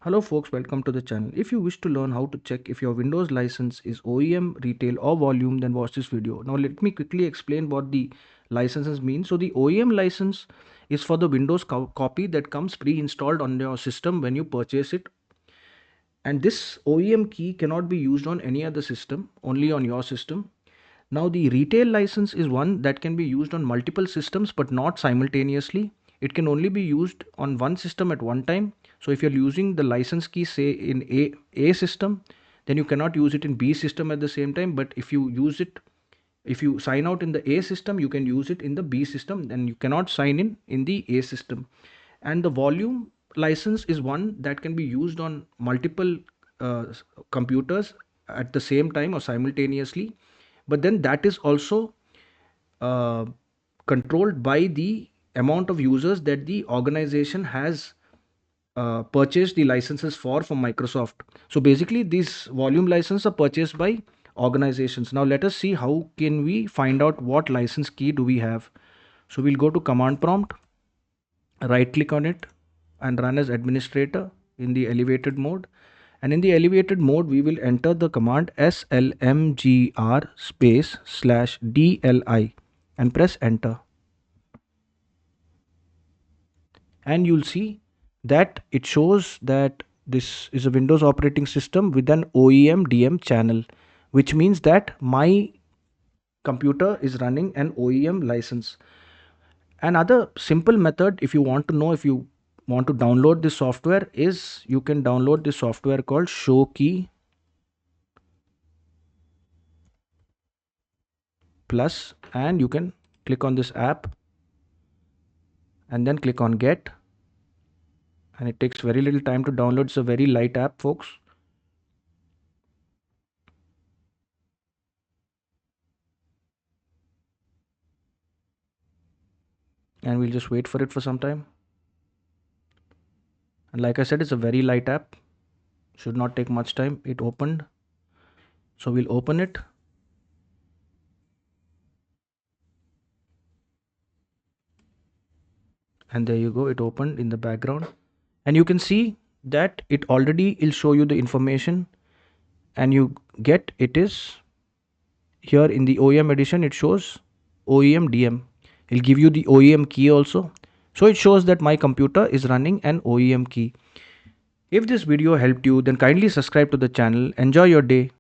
Hello folks, welcome to the channel. If you wish to learn how to check if your Windows license is OEM, retail or volume, then watch this video. Now let me quickly explain what the licenses mean. So the OEM license is for the Windows copy that comes pre-installed on your system when you purchase it. And this OEM key cannot be used on any other system, only on your system. Now the retail license is one that can be used on multiple systems but not simultaneously. It can only be used on one system at one time. So if you're using the license key say in A system, then you cannot use it in B system at the same time. But if you sign out in the A system, you can use it in the B system, then you cannot sign in the A system. And the volume license is one that can be used on multiple uh, computers at the same time or simultaneously, but then that is also uh, controlled by the amount of users that the organization has purchased the licenses for from Microsoft. So basically these volume licenses are purchased by organizations. Now let us see how can we find out what license key do we have. So we'll go to command prompt, right click on it and run as administrator in the elevated mode. And in the elevated mode, we will enter the command slmgr space /dli and press enter. And you'll see that it shows that this is a Windows operating system with an OEM DM channel, which means that my computer is running an OEM license. Another simple method, if you want to know if you want to download this software, is you can download this software called Show Key Plus, and you can click on this app and then click on Get, and it takes very little time to download. It's a very light app, folks. And we'll just wait for it for some time. And like I said, it's a very light app, should not take much time. It opened, so we'll open it. And there you go, it opened in the background, and you can see that it already will show you the information, and you get it is here in the OEM edition. It shows OEM DM. It'll give you the OEM key also, so it shows that my computer is running an OEM key. If this video helped you, then kindly subscribe to the channel. Enjoy your day.